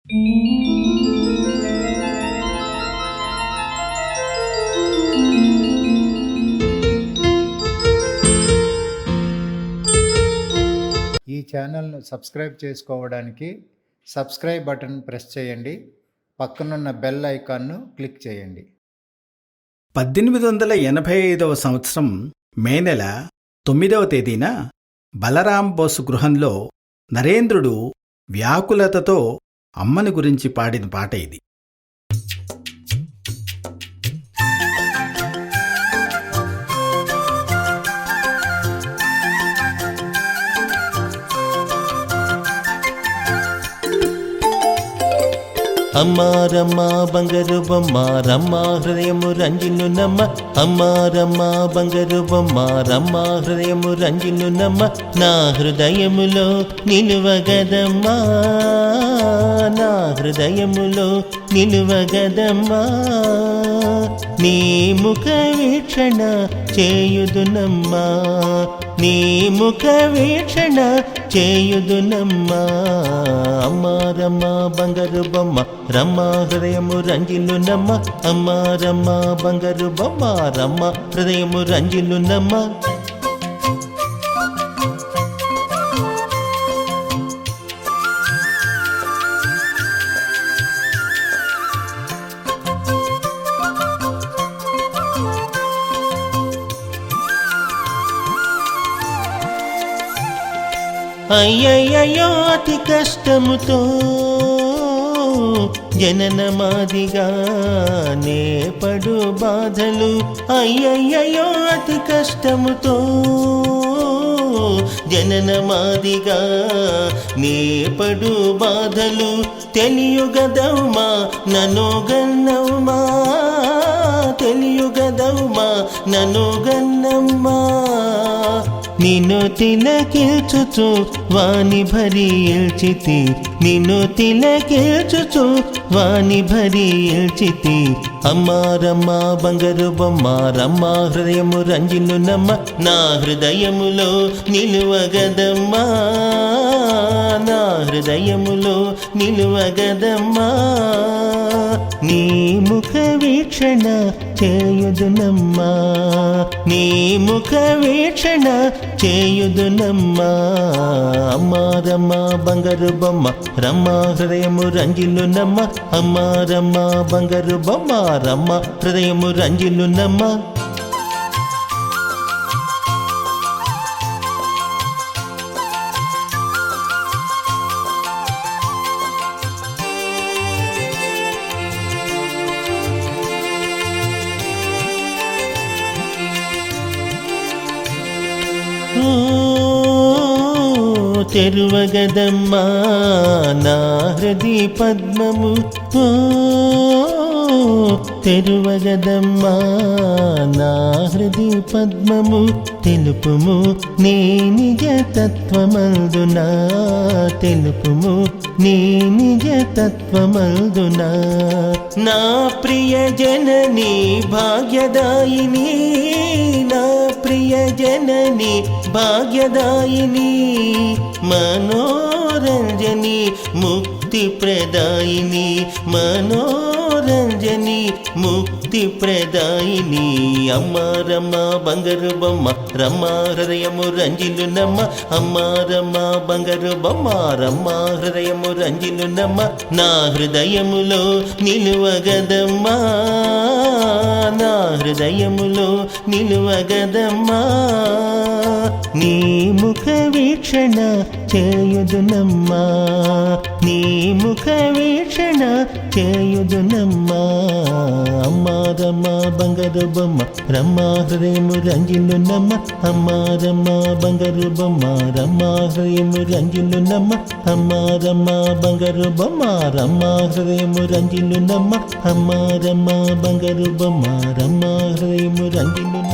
ఈ ఛానల్ను సబ్స్క్రైబ్ చేసుకోవడానికి సబ్స్క్రైబ్ బటన్ ప్రెస్ చేయండి. పక్కనున్న బెల్ ఐకాన్ను క్లిక్ చేయండి. 1885వ సంవత్సరం మే నెల 9వ తేదీన బలరాం బోసు గృహంలో నరేంద్రుడు వ్యాకులతతో అమ్మని గురించి పాడిన పాట ఇది. అమ్మా రమ్మా బంగారు బొమ్మ రమ్మా హృదయము రంజిల్లునమ్మ. అమ్మా రమ్మా బంగారు బొమ్మ రమ్మా హృదయము రంజిల్లునమ్మ. నా హృదయములో నిలువగదమ్మా, నా హృదయములో నిలువగదమ్మా. నీ ముఖ వీక్షణ చేయుదునమ్మా, నీ ముఖ వీక్షణ చేయుదునమ్మా. అమ్మా రమ్మా బంగారు బొమ్మ రమ్మా హృదయము రంజిల్లునమ్మ. అమ్మా రమ్మా బంగారు బొమ్మ రమ్మా హృదయము రంజిల్లునమ్మ. అయ్యయ్యో అతి కష్టముతో జననమాదిగా నే పడు బాధలు. అయ్యయ్యో అతి కష్టముతో జననమాదిగా నే పడు బాధలు. తెలియుగదౌమా ననోగన్నమ్మా, తెలియుగదౌమా ననోగన్నమ్మా. నిన్ను తిలకిల్చుచు వాని భరిల్చితి, నిన్ను తిలకిల్చుచు వాని భరిల్చితి. అమ్మా రమ్మా బంగారు బొమ్మ రమ్మా హృదయము రంజిల్లునమ్మ. నా హృదయములో నిలువగదమ్మా, నా హృదయములో నిలువగదమ్మా. నీ ముఖ వీక్షణ చేయుదునమ్మా, నీ ముఖ వీక్షణ చేయుదునమ్మా. అమ్మా రమ్మా బంగారు బొమ్మ రమ్మా హృదయము రంజిల్లునమ్మ. అమ్మా రమ్మా బంగారు బొమ్మ రమ్మా హృదయము రంజిల్లునమ్మ. తెరువగదమ్మా నా హృది పద్మము, తెరువగదమ్మా నా హృది పద్మము. తెలుపుము నీ నిజ తత్వమందునా, తెలుపుము నీ నిజ తత్వమందునా. నా ప్రియ జనని భాగ్యదాయిని, నా ప్రియ జనని భాగ్యదాయిని. మనోరంజని ముక్తి ప్రదాయిని, మనోరంజని ముక్తి ప్రదాయిని. అమ్మా రమ్మా బంగారు బొమ్మ రమ్మా హృదయము రంజిల్లునమ్మ. అమ్మా రమ్మా బంగారు బొమ్మ రమ్మా హృదయము రంజిల్లునమ్మ. నా హృదయములో నిలువగదమ్మా, నా హృదయములో నిలువగదమ్మా. నీ ముఖ వీక్షణ చేయుదునమ్మా, నీ ముఖ వీక్షణ చేయుదునమ్మా. అమ్మా రమ్మా బంగారు బొమ్మ రమ్మా హృదయము రంజిల్లునమ్మ. అమ్మా రమ్మా బంగారు బొమ్మ రమ్మా హృదయము రంజిల్లునమ్మ. అమ్మా రమ్మా బంగారు బొమ్మ రమ్మా హృదయము రంజిల్లునమ్మ. అమ్మా రమ్మా బంగారు బొమ్మ రమ్మా హృదయము రంజిల్లునమ్మ.